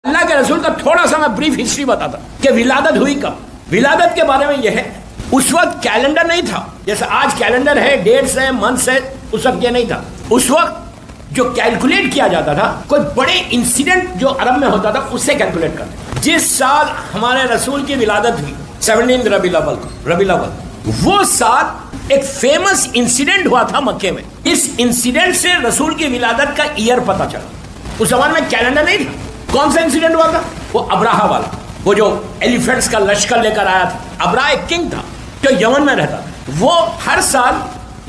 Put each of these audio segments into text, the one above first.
اللہ کے رسول کا تھوڑا سا میں بریف ہسٹری بتاتا کہ ولادت ہوئی کب. ولادت کے بارے میں یہ ہے, اس وقت کیلنڈر نہیں تھا جیسے آج کیلنڈر ہے, ڈیٹس ہے, منتھس ہے. اس وقت یہ نہیں تھا. اس وقت جو کیلکولیٹ کیا جاتا تھا, کوئی بڑے انسیڈنٹ جو عرب میں ہوتا تھا اس سے کیلکولیٹ کرتے. جس سال ہمارے رسول کی ولادت ہوئی 17 ربیع الاول, وہ سال ایک فیمس انسیڈنٹ ہوا تھا مکے میں. اس انسیڈنٹ سے رسول کی ولادت کا ایئر پتا چلا. اس زمانے میں کیلنڈر نہیں تھا. کون سا انسیڈنٹ ہوا تھا؟ وہ ابراہا والا, وہ جو ایلیفینٹس کا لشکر لے کر آیا تھا. ابراہ ایک کنگ تھا جو یمن میں رہتا تھا. وہ ہر سال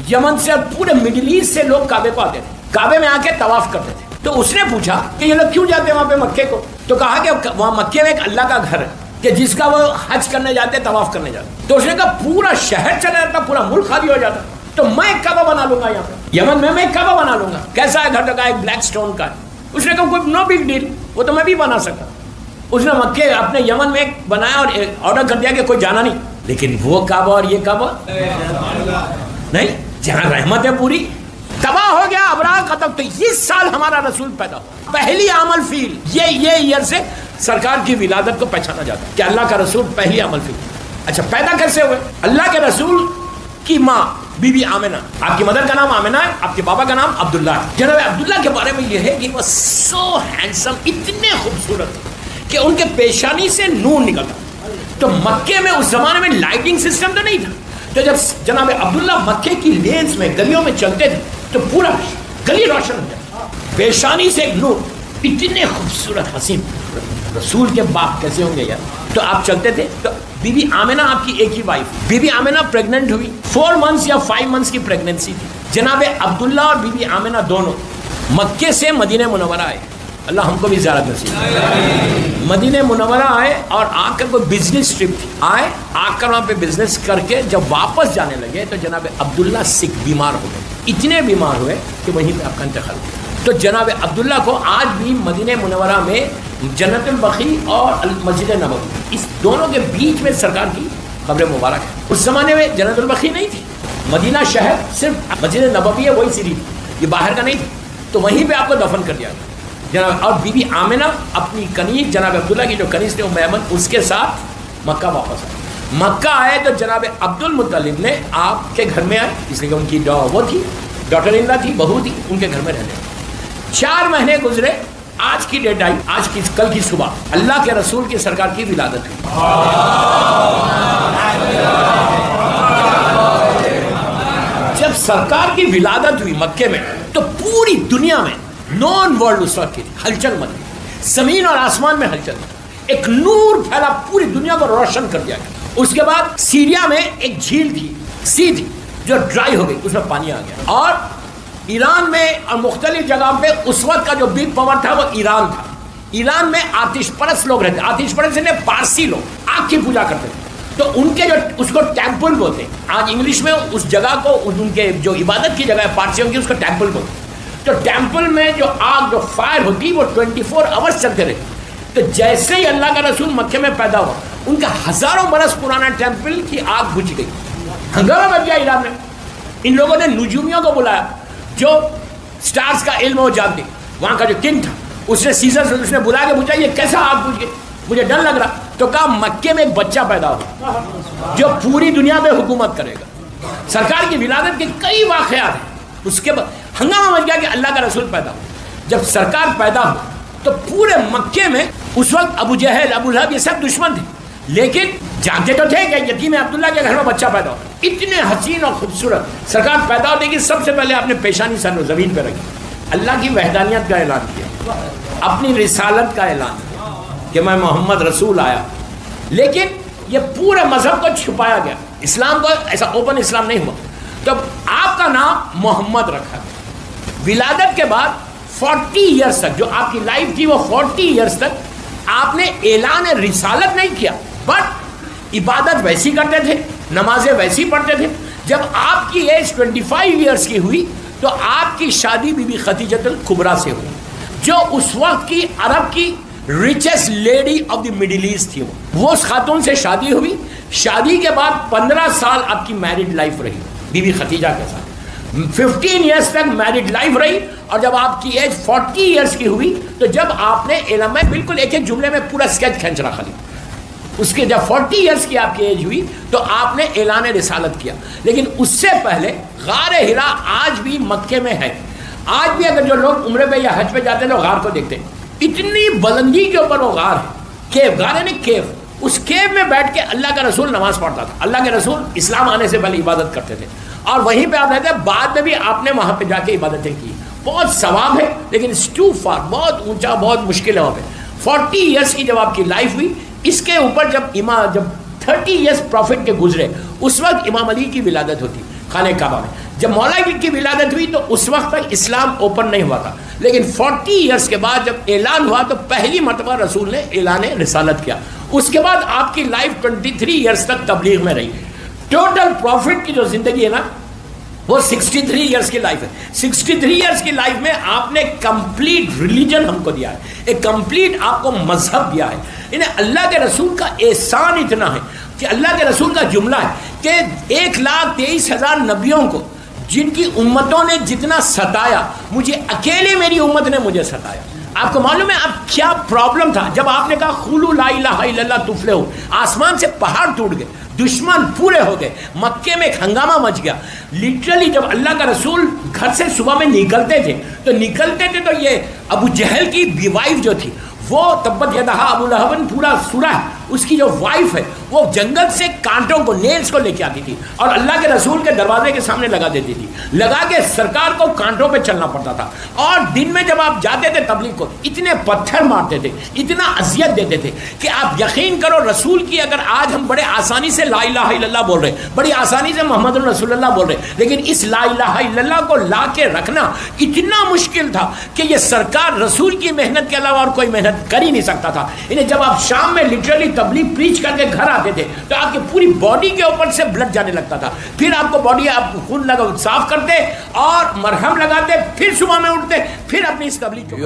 یمن سے پورے مڈل ایسٹ سے لوگ کعبے کو آتے تھے, کعبے میں آ کے طواف کرتے تھے. تو اس نے پوچھا کہ یہ لوگ کیوں جاتے ہیں وہاں پہ مکے کو؟ تو کہا کہ وہاں مکے میں ایک اللہ کا گھر ہے کہ جس کا وہ حج کرنے جاتے, طواف کرنے جاتے. تو اس نے کہا پورا شہر چلا جاتا, پورا ملک خالی ہو جاتا, تو میں ایک کعبہ بنا لوں گا یہاں پہ یمن میں ایک کعبہ بنا لوں گا. کیسا ہے گھر؟ تو کہا ایک بلیک سٹون کا ہے. اس نے کہا کوئی نو بگ ڈیل, وہ تو میں بھی بنا سکتا. اس نے مکے اپنے یمن میں ایک بنایا اور آرڈر کر دیا کہ کوئی جانا نہیں. لیکن وہ کعبہ اور یہ کعبہ نہیں, جہاں رحمت ہے پوری, تباہ ہو گیا, ابراہ ختم. تو اس سال ہمارا رسول پیدا ہوا. پہلی عمل فیل یہ ایئر سے سرکار کی ولادت کو پہچانا جاتا ہے کہ اللہ کا رسول پہلی عمل فیل. اچھا, پیدا کیسے ہوئے؟ اللہ کے رسول کی ماں بی بی آمنہ, آپ کی مدر کا نام آمنہ ہے, آپ کے بابا کا نام عبداللہ ہے. جناب عبداللہ کے بارے میں یہ ہے کہ وہ سو ہینڈسم, اتنے خوبصورت تھے کہ ان کے پیشانی سے نور نکلتا. تو مکے میں اس زمانے میں لائٹنگ سسٹم تو نہیں تھا. تو جب جناب عبداللہ مکے کی لینز میں, گلیوں میں چلتے تھے تو پورا گلی روشن ہو جاتا, پیشانی سے ایک نور. اتنے خوبصورت حسین, رسول کے باپ کیسے ہوں گے یار. تو آپ چلتے تھے. تو بی بی آمنہ آپ کی ایک ہی وائف, بی بی آمنہ پریگننٹ ہوئی, 4 months یا 5 months کی پریگننسی تھی. جناب عبداللہ اور بی بی آمنہ دونوں مکے سے مدینہ منورہ آئے. اللہ ہم کو بھی زیارت نصیب. مدینہ منورہ آئے اور آ کر کوئی بزنس ٹرپ تھی, آئے آ کر وہاں پہ بزنس کر کے جب واپس جانے لگے تو جناب عبداللہ سکھ بیمار ہو گئے. اتنے بیمار ہوئے کہ وہیں پہ آپ کا انتقال ہوا. تو جناب عبداللہ کو آج بھی مدینہ منورہ میں جنت البقیع اور مسجد نبوی, اس دونوں کے بیچ میں سرکار کی قبر مبارک ہے. اس زمانے میں جنت البقیع نہیں تھی, مدینہ شہر صرف مسجد نبوی ہے, وہی سیری تھی, یہ باہر کا نہیں تھا. تو وہیں پہ آپ کو دفن کر دیا گیا جناب. اور بی بی آمنہ اپنی کنیز, جناب عبداللہ کی جو کنیز تھے ام ایمن, اس کے ساتھ مکہ واپس آئے. مکہ آئے تو جناب عبد المطلب نے آپ کے گھر میں آئے, اس لیے کہ ان کی وہ تھی, ڈاٹر ان لا تھی, بہو تھی, ان کے گھر میں رہنے. 4 مہینے گزرے, آج کی ڈیٹ آئی, آج کی کل کی صبح اللہ کے رسول کی سرکار کی ولادت ہوئی. جب سرکار کی ولادت ہوئی مکے میں تو پوری دنیا میں نون ورلڈ اس وقت کی ہلچل مچی, زمین اور آسمان میں ہلچل, ایک نور پھیلا, پوری دنیا کو روشن کر دیا گیا. اس کے بعد سیریا میں ایک جھیل تھی, سی تھی, جو ڈرائی ہو گئی, اس میں پانی آ گیا. اور ایران میں اور مختلف جگہ پہ اس وقت کا جو بگ پاور تھا وہ ایران تھا. ایران میں آتش پرست لوگ رہتے, آتش پرست نے پارسی لوگ آگ کی پوجا کرتے تھے. تو ان کے جو اس کو ٹیمپل بولتے ہیں, آج انگلش میں اس جگہ کو, ان کے جو عبادت کی جگہ ہے پارسیوں کی, اس کو ٹیمپل بولتے ہیں. تو ٹیمپل میں جو آگ, جو فائر ہوتی, وہ 24 hours چلتے رہتے. تو جیسے ہی اللہ کا رسول مکے میں پیدا ہوا, ان کا ہزاروں برس پرانا ٹیمپل کی آگ بجھ گئی, ہنگامہ بچ گیا ایران میں. ان لوگوں نے نجومیوں کو بلایا جو سٹارز کا علم وہ جانتے. وہاں کا جو کنگ تھا اس نے سیزر سے اس نے بلا کے پوچھا یہ کیسا آگ بجھ گئی, مجھے ڈر لگ رہا. تو کہا مکے میں ایک بچہ پیدا ہوا جو پوری دنیا میں حکومت کرے گا. سرکار کی ولادت کے کئی واقعات ہیں. اس کے بعد ہنگامہ مچ گیا کہ اللہ کا رسول پیدا ہوا. جب سرکار پیدا ہوا تو پورے مکے میں اس وقت ابو جہل, ابو لہب, یہ سب دشمن تھے, لیکن جانتے تو تھے کہ یتیم عبداللہ کے گھر میں بچہ پیدا ہو. اتنے حسین اور خوبصورت سرکار پیدا ہونے کی سب سے پہلے آپ نے پیشانی سر زمین پہ رکھی, اللہ کی وحدانیت کا اعلان کیا, اپنی رسالت کا اعلان کیا کہ میں محمد رسول آیا. لیکن یہ پورے مذہب کو چھپایا گیا, اسلام کو ایسا اوپن اسلام نہیں ہوا. تو آپ کا نام محمد رکھا گیا. ولادت کے بعد 40 ایئرس تک, جو آپ کی لائف تھی وہ 40 ایئرس تک آپ نے اعلان رسالت نہیں کیا, بٹ عبادت ویسی کرتے تھے, نمازیں ویسی پڑھتے تھے. جب آپ کی ایج 25 ایئرس کی ہوئی تو آپ کی شادی بی بی خدیجۃ الکبریٰ سے ہوئی, جو اس وقت کی عرب کی richest lady of the Middle East تھی. وہ اس خاتون سے شادی ہوئی. شادی کے بعد 15 سال آپ کی میرڈ لائف رہی بی بی خدیجہ کے ساتھ. 15 ایئرس تک میرڈ لائف رہی اور جب آپ کی ایج 40 ایئرس کی ہوئی تو جب آپ نے علم میں بالکل ایک ایک جملے میں پورا اسکیچ کھینچ رہا خالی. اس کے جب 40 ایئرس کی آپ کی ایج ہوئی تو آپ نے اعلان رسالت کیا. لیکن اس سے پہلے غار ہرا آج بھی مکے میں ہے. آج بھی اگر جو لوگ عمرے پہ یا حج پہ جاتے ہیں تو غار کو دیکھتے ہیں, اتنی بلندی کے اوپر وہ غار ہے. کیو, غار ہے نہیں کیو. اس کیو میں بیٹھ کے اللہ کا رسول نماز پڑھتا تھا. اللہ کے رسول اسلام آنے سے پہلے عبادت کرتے تھے اور وہیں پہ آپ رہتے ہیں. بعد میں بھی آپ نے وہاں پہ جا کے عبادتیں کی. بہت ثواب ہے لیکن اٹس ٹو فار, بہت اونچا, بہت مشکل ہے وہاں پہ. 40 ایئرس کی جب آپ کی لائف ہوئی, اس کے اوپر جب 30 ایئرس پروفٹ کے گزرے اس وقت امام علی کی ولادت ہوتی خانہ کعبہ میں. جب مولا علی کی ولادت ہوئی تو اس وقت تک اسلام اوپن نہیں ہوا تھا. لیکن 40 ایئرس کے بعد جب اعلان ہوا تو پہلی مرتبہ رسول نے اعلان رسالت کیا. اس کے بعد آپ کی لائف 23 ایئرس تک تبلیغ میں رہی. ٹوٹل پروفٹ کی جو زندگی ہے نا وہ 63 ایئرس کی لائف ہے. 63 ایئرس کی لائف میں آپ نے کمپلیٹ ریلیجن ہم کو دیا ہے, ایک کمپلیٹ آپ کو مذہب دیا ہے. انہیں اللہ کے رسول کا احسان اتنا ہے کہ اللہ کے رسول کا جملہ ہے کہ 1,23,000 نبیوں کو جن کی امتوں نے جتنا ستایا, مجھے اکیلے میری امت نے مجھے ستایا. آپ کو معلوم ہے اب کیا پرابلم تھا جب آپ نے کہا قولوا لا الہ الا اللہ تفلحوا, آسمان سے پہاڑ ٹوٹ گئے, دشمن پورے ہو گئے, مکے میں ایک ہنگامہ مچ گیا. لٹرلی جب اللہ کا رسول گھر سے صبح میں نکلتے تھے تو یہ ابو جہل کی بیوائف جو تھی وہ تبت یدہ ابو لہب پورا سورہ ہے, اس کی جو وائف ہے وہ جنگل سے کانٹوں کو, نیلز کو لے کے آتی تھی اور اللہ کے رسول کے دروازے کے سامنے لگا دیتی تھی. لگا کے سرکار کو کانٹوں پہ چلنا پڑتا تھا. اور دن میں جب آپ جاتے تھے تبلیغ کو اتنے پتھر مارتے تھے, اتنا اذیت دیتے تھے کہ آپ یقین کرو رسول کی, اگر آج ہم بڑے آسانی سے لا الہ الا اللہ بول رہے, بڑی آسانی سے محمد رسول اللہ بول رہے, لیکن اس لا الہ الا اللہ کو لا کے رکھنا اتنا مشکل تھا کہ یہ سرکار رسول کی محنت کے علاوہ اور کوئی محنت کر ہی نہیں سکتا تھا. انہیں جب آپ شام میں لٹرلی تبلیغ پریچ کر کے گھر آتے تھے تو آپ کی پوری باڈی کے اوپر سے بلڈ جانے لگتا تھا. پھر آپ کو باڈی آپ خون لگا صاف کرتے اور مرہم لگاتے, پھر صبح میں اٹھتے, پھر اپنی اس تبلیغ کو